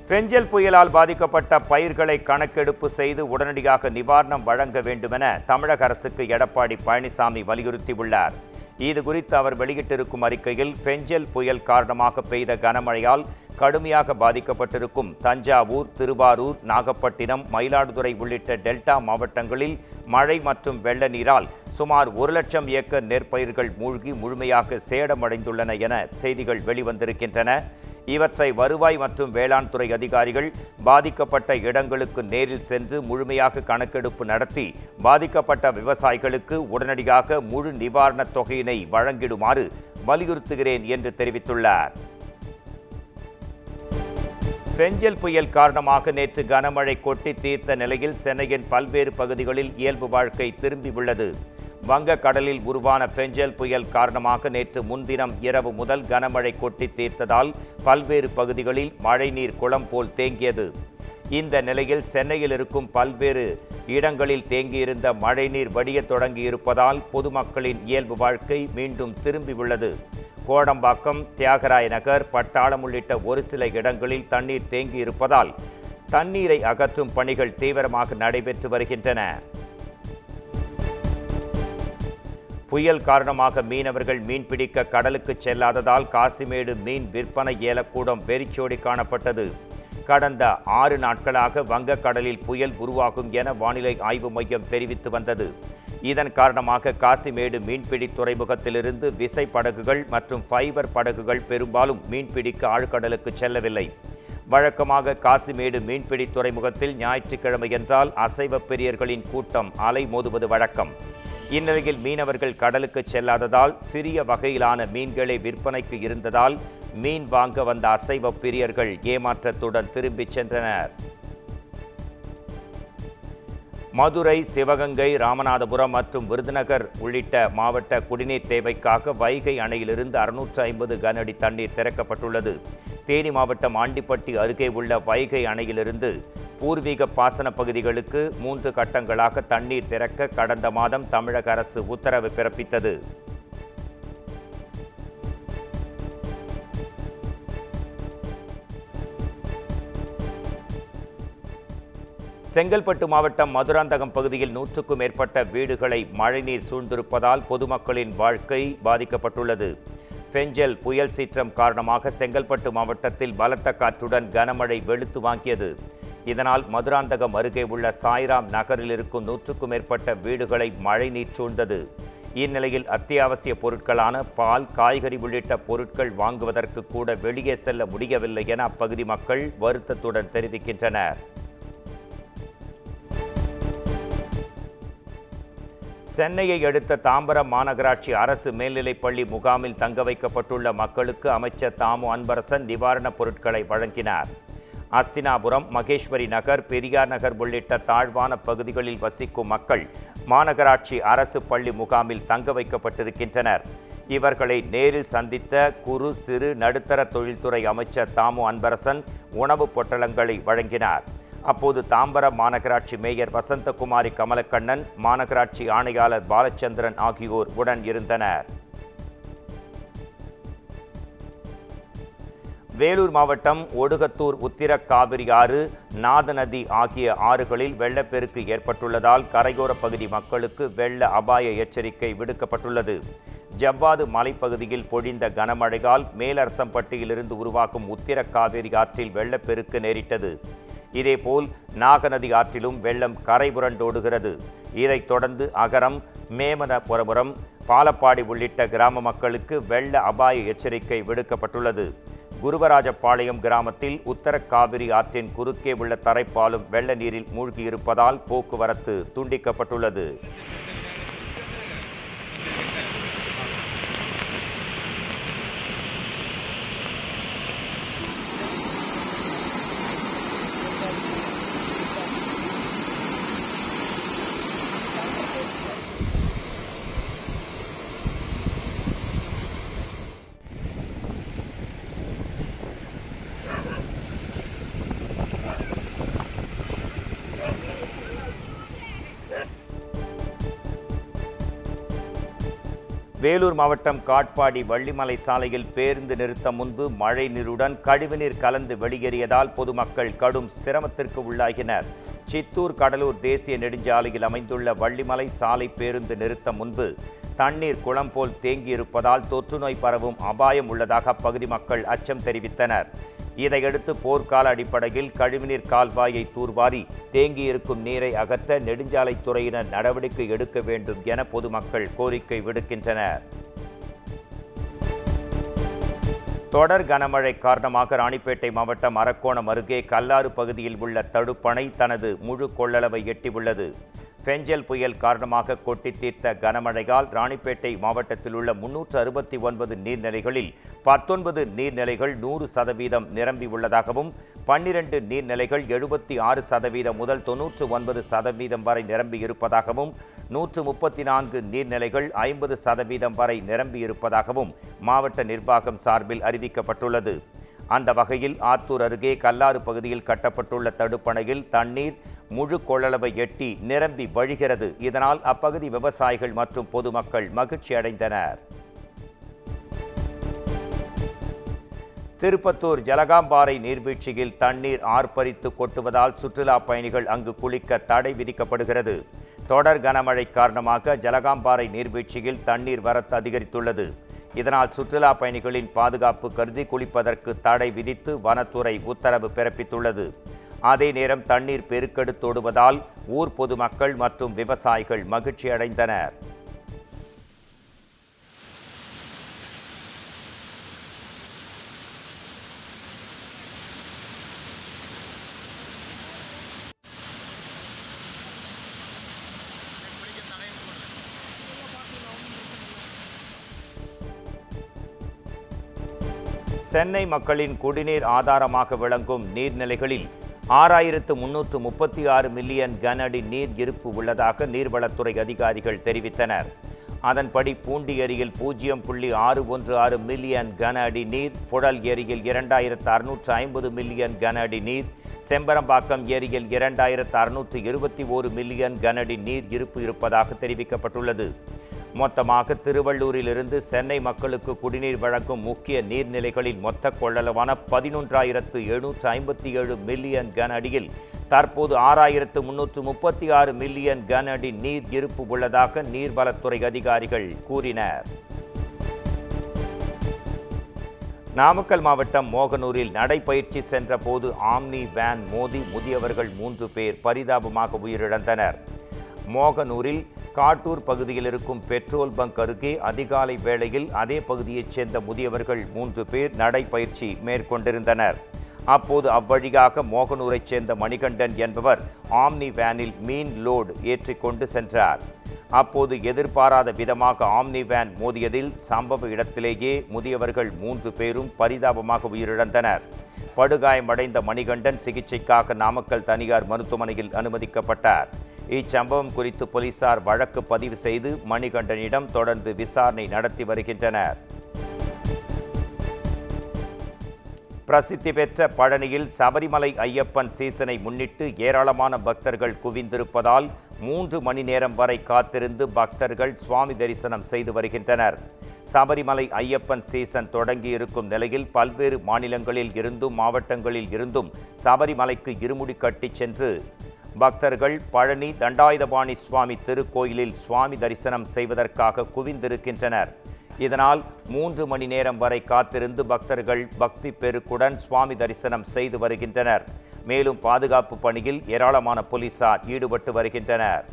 பெஞ்சல் புயலால் பாதிக்கப்பட்ட பயிர்களை கணக்கெடுப்பு செய்து உடனடியாக நிவாரணம் வழங்க வேண்டுமென தமிழக அரசுக்கு எடப்பாடி பழனிசாமி வலியுறுத்தியுள்ளார். இது குறித்து அவர் வெளியிட்டிருக்கும் அறிக்கையில், பெஞ்சல் புயல் காரணமாக பெய்த கனமழையால் கடுமையாக பாதிக்கப்பட்டிருக்கும் தஞ்சாவூர், திருவாரூர், நாகப்பட்டினம், மயிலாடுதுறை உள்ளிட்ட டெல்டா மாவட்டங்களில் மழை மற்றும் வெள்ள நீரால் சுமார் 1,00,000 ஏக்கர் நெற்பயிர்கள் மூழ்கி முழுமையாக சேதமடைந்துள்ளன என செய்திகள் வெளிவந்திருக்கின்றன. இவற்றை வருவாய் மற்றும் வேளாண் துறை அதிகாரிகள் பாதிக்கப்பட்ட இடங்களுக்கு நேரில் சென்று முழுமையாக கணக்கெடுப்பு நடத்தி பாதிக்கப்பட்ட விவசாயிகளுக்கு உடனடியாக முழு நிவாரணத் தொகையினை வழங்கிடுமாறு வலியுறுத்துகிறேன் என்று தெரிவித்துள்ளார். பெஞ்சல் புயல் காரணமாக நேற்று கனமழை கொட்டி தீர்த்த நிலையில் சென்னையின் பல்வேறு பகுதிகளில் இயல்பு வாழ்க்கை திரும்பியுள்ளது. வங்கக்கடலில் உருவான பெஞ்சல் புயல் காரணமாக நேற்று முன்தினம் இரவு முதல் கனமழை கொட்டி தீர்த்ததால் பல்வேறு பகுதிகளில் மழைநீர் குளம் போல் தேங்கியது. இந்த நிலையில் சென்னையில் இருக்கும் பல்வேறு இடங்களில் தேங்கியிருந்த மழைநீர் வடியத் தொடங்கியிருப்பதால் பொதுமக்களின் இயல்பு வாழ்க்கை மீண்டும் திரும்பியுள்ளது. கோடம்பாக்கம், தியாகராய நகர், பட்டாளம் உள்ளிட்ட ஒரு சில இடங்களில் தண்ணீர் தேங்கியிருப்பதால் தண்ணீரை அகற்றும் பணிகள் தீவிரமாக நடைபெற்று வருகின்றன. புயல் காரணமாக மீனவர்கள் மீன்பிடிக்க கடலுக்கு செல்லாததால் காசிமேடு மீன் விற்பனை ஏலக்கூடம் வெறிச்சோடி காணப்பட்டது. கடந்த 6 நாட்களாக வங்கக்கடலில் புயல் உருவாகும் என வானிலை ஆய்வு மையம் தெரிவித்து வந்தது. இதன் காரணமாக காசிமேடு மீன்பிடி துறைமுகத்திலிருந்து விசை படகுகள் மற்றும் ஃபைபர் படகுகள் பெரும்பாலும் மீன்பிடிக்க ஆழ்கடலுக்கு செல்லவில்லை. வழக்கமாக காசிமேடு மீன்பிடி துறைமுகத்தில் ஞாயிற்றுக்கிழமை என்றால் அசைவ பிரியர்களின் கூட்டம் அலை மோதுவது வழக்கம். இந்நிலையில் மீனவர்கள் கடலுக்கு செல்லாததால் சிறிய வகையிலான மீன்களை விற்பனைக்கு இருந்ததால் மீன் வாங்க வந்த அசைவ பிரியர்கள் ஏமாற்றத்துடன் திரும்பிச் சென்றனர். மதுரை, சிவகங்கை, ராமநாதபுரம் மற்றும் விருதுநகர் உள்ளிட்ட மாவட்ட குடிநீர் தேவைக்காக வைகை அணையிலிருந்து 650 கனஅடி தண்ணீர் திறக்கப்பட்டுள்ளது. தேனி மாவட்டம் ஆண்டிப்பட்டி அருகே உள்ள வைகை அணையிலிருந்து பூர்வீக பாசன பகுதிகளுக்கு 3 கட்டங்களாக தண்ணீர் திறக்க கடந்த மாதம் தமிழக அரசு உத்தரவு பிறப்பித்தது. செங்கல்பட்டு மாவட்டம் மதுராந்தகம் பகுதியில் 100க்கும் மேற்பட்ட வீடுகளை மழைநீர் சூழ்ந்திருப்பதால் பொதுமக்களின் வாழ்க்கை பாதிக்கப்பட்டுள்ளது. பெஞ்சல் புயல் சீற்றம் காரணமாக செங்கல்பட்டு மாவட்டத்தில் பலத்த காற்றுடன் கனமழை வெளுத்து வாங்கியது. இதனால் மதுராந்தகம் அருகே உள்ள சாய்ராம் நகரில் இருக்கும் 100க்கும் மேற்பட்ட வீடுகளை மழைநீர் சூழ்ந்தது. இந்நிலையில் அத்தியாவசிய பொருட்களான பால், காய்கறி உள்ளிட்ட பொருட்கள் வாங்குவதற்கு கூட வெளியே செல்ல முடியவில்லை என அப்பகுதி மக்கள் வருத்தத்துடன் தெரிவிக்கின்றனர். சென்னையை அடுத்த தாம்பரம் மாநகராட்சி அரசு மேல்நிலைப்பள்ளி முகாமில் தங்க வைக்கப்பட்டுள்ள மக்களுக்கு அமைச்சர் தாமு அன்பரசன் நிவாரணப் பொருட்களை வழங்கினார். அஸ்தினாபுரம், மகேஸ்வரி நகர், பெரியார் நகர் உள்ளிட்ட தாழ்வான பகுதிகளில் வசிக்கும் மக்கள் மாநகராட்சி அரசு பள்ளி முகாமில் தங்க வைக்கப்பட்டிருக்கின்றனர். இவர்களை நேரில் சந்தித்த குறு, சிறு, நடுத்தர தொழில்துறை அமைச்சர் தாமு அன்பரசன் உணவுப் பொட்டலங்களை வழங்கினார். அப்போது தாம்பரம் மாநகராட்சி மேயர் வசந்தகுமாரி கமலக்கண்ணன், மாநகராட்சி ஆணையாளர் பாலச்சந்திரன் ஆகியோர் உடன் இருந்தனர். வேலூர் மாவட்டம் ஒடுகத்தூர் உத்திரகாவிரி ஆறு, நாதநதி ஆகிய ஆறுகளில் வெள்ளப்பெருக்கு ஏற்பட்டுள்ளதால் கரையோர பகுதி மக்களுக்கு வெள்ள அபாய எச்சரிக்கை விடுக்கப்பட்டுள்ளது. ஜவ்வாது மலைப்பகுதியில் பொழிந்த கனமழையால் மேலரசம்பட்டியிலிருந்து உருவாகும் உத்திரகாவிரி ஆற்றில் வெள்ளப்பெருக்கு நேரிட்டது. இதேபோல் நாகநதி ஆற்றிலும் வெள்ளம் கரை புரண்டோடுகிறது. இதைத் தொடர்ந்து அகரம், மேமனபுரம், பாலப்பாடி உள்ளிட்ட கிராம மக்களுக்கு வெள்ள அபாய எச்சரிக்கை விடுக்கப்பட்டுள்ளது. குருவராஜபாளையம் கிராமத்தில் உத்தரகாவிரி ஆற்றின் குறுக்கே உள்ள தரைப்பாலம் வெள்ள நீரில் மூழ்கியிருப்பதால் போக்குவரத்து துண்டிக்கப்பட்டுள்ளது. வேலூர் மாவட்டம் காட்பாடி வள்ளிமலை சாலையில் பேருந்து நிறுத்தம் முன்பு மழை நீருடன் கழிவுநீர் கலந்து வெளியேறியதால் பொதுமக்கள் கடும் சிரமத்திற்கு உள்ளாகினர். சித்தூர் கடலூர் தேசிய நெடுஞ்சாலையில் அமைந்துள்ள வள்ளிமலை சாலை பேருந்து நிறுத்தம் முன்பு தண்ணீர் குளம் போல் தேங்கியிருப்பதால் தொற்றுநோய் பரவும் அபாயம் உள்ளதாக அப்பகுதி மக்கள் அச்சம் தெரிவித்தனர். இதையடுத்து போர்க்கால அடிப்படையில் கழிவுநீர் கால்வாயை தூர்வாரி தேங்கியிருக்கும் நீரை அகற்ற நெடுஞ்சாலைத்துறையினர் நடவடிக்கை எடுக்க வேண்டும் என பொதுமக்கள் கோரிக்கை விடுக்கின்றனர். தொடர் கனமழை காரணமாக ராணிப்பேட்டை மாவட்டம் அரக்கோணம் அருகே கல்லாறு பகுதியில் உள்ள தடுப்பணை தனது முழு கொள்ளளவை எட்டியுள்ளது. பெஞ்சல் புயல் காரணமாக கொட்டி தீர்த்த கனமழையால் ராணிப்பேட்டை மாவட்டத்தில் உள்ள 369 நீர்நிலைகளில் 19 நீர்நிலைகள் 100% நிரம்பி உள்ளதாகவும் 12 நீர்நிலைகள் 76% முதல் 99% வரை நிரம்பி இருப்பதாகவும் 134 நீர்நிலைகள் 50% வரை நிரம்பி இருப்பதாகவும் மாவட்ட நிர்வாகம் சார்பில் அறிவிக்கப்பட்டுள்ளது. அந்த வகையில் ஆத்தூர் அருகே கல்லாறு பகுதியில் கட்டப்பட்டுள்ள தடுப்பணையில் தண்ணீர் முழு கொள்ளளவை எட்டி நிரம்பி வழிகிறது. இதனால் அப்பகுதி விவசாயிகள் மற்றும் பொதுமக்கள் மகிழ்ச்சி அடைந்தனர். திருப்பத்தூர் ஜலகாம்பாறை நீர்வீழ்ச்சியில் தண்ணீர் ஆர்ப்பரித்து கொட்டுவதால் சுற்றுலா பயணிகள் அங்கு குளிக்க தடை விதிக்கப்படுகிறது. தொடர் கனமழை காரணமாக ஜலகாம்பாறை நீர்வீழ்ச்சியில் தண்ணீர் வரத்து அதிகரித்துள்ளது. இதனால் சுற்றுலா பயணிகளின் பாதுகாப்பு கருதி குளிப்பதற்கு தடை விதித்து வனத்துறை உத்தரவு பிறப்பித்துள்ளது. அதே நேரம் தண்ணீர் பெருக்கெடுத்தோடுவதால் ஊர் பொதுமக்கள் மற்றும் விவசாயிகள் மகிழ்ச்சி அடைந்தனர். சென்னை மக்களின் குடிநீர் ஆதாரமாக விளங்கும் நீர்நிலைகளில் 6336 மில்லியன் கன அடி நீர் இருப்பு உள்ளதாக நீர்வளத்துறை அதிகாரிகள் தெரிவித்தனர். அதன்படி பூண்டி ஏரியில் 0.616 மில்லியன் கன அடி நீர், புழல் ஏரியில் 2650 மில்லியன் கன அடி நீர், செம்பரம்பாக்கம் ஏரியில் 2621 மில்லியன் கன அடி நீர் இருப்பு இருப்பதாக தெரிவிக்கப்பட்டுள்ளது. மொத்தமாக திருவள்ளூரிலிருந்து சென்னை மக்களுக்கு குடிநீர் வழங்கும் முக்கிய நீர்நிலைகளின் மொத்த கொள்ளளவான 11,757 மில்லியன் கன அடியில் தற்போது 6,336 மில்லியன் கன அடி நீர் இருப்பு உள்ளதாக நீர்வளத்துறை அதிகாரிகள் கூறினர். நாமக்கல் மாவட்டம் மோகனூரில் நடைபயிற்சி சென்ற போது ஆம்னி வேன் மோதி முதியவர்கள் 3 பேர் பரிதாபமாக உயிரிழந்தனர். மோகனூரில் காட்டூர் பகுதியில் இருக்கும் பெட்ரோல் பங்க் அருகே அதிகாலை வேளையில் அதே பகுதியைச் சேர்ந்த முதியவர்கள் 3 பேர் நடைபயிற்சி மேற்கொண்டிருந்தனர். அப்போது அவ்வழியாக மோகனூரைச் சேர்ந்த மணிகண்டன் என்பவர் ஆம்னி வேனில் மீன் லோடு ஏற்றிக்கொண்டு சென்றார். அப்போது எதிர்பாராத விதமாக ஆம்னி வேன் மோதியதில் சம்பவ இடத்திலேயே முதியவர்கள் 3 பேரும் பரிதாபமாக உயிரிழந்தனர். படுகாயமடைந்த மணிகண்டன் சிகிச்சைக்காக நாமக்கல் தனியார் மருத்துவமனையில் அனுமதிக்கப்பட்டார். இச்சம்பவம் குறித்து போலீசார் வழக்கு பதிவு செய்து மணிகண்டனிடம் தொடர்ந்து விசாரணை நடத்தி வருகின்றனர். பிரசித்தி பெற்ற பழனியில் சபரிமலை ஐயப்பன் சீசனை முன்னிட்டு ஏராளமான பக்தர்கள் குவிந்திருப்பதால் 3 மணி நேரம் வரை காத்திருந்து பக்தர்கள் சுவாமி தரிசனம் செய்து வருகின்றனர். சபரிமலை ஐயப்பன் சீசன் தொடங்கியிருக்கும் நிலையில் பல்வேறு மாநிலங்களில் இருந்தும் மாவட்டங்களில் இருந்தும் சபரிமலைக்கு இருமுடி கட்டி சென்று பக்தர்கள் பழனி தண்டாயுதபாணி சுவாமி திருக்கோயிலில் சுவாமி தரிசனம் செய்வதற்காக குவிந்திருக்கின்றனர். இதனால் 3 மணி நேரம் வரை காத்திருந்து பக்தர்கள் பக்தி பெருக்குடன் சுவாமி தரிசனம் செய்து வருகின்றனர். மேலும் பாதுகாப்பு பணியில் ஏராளமான போலீசார் ஈடுபட்டு வருகின்றனர்.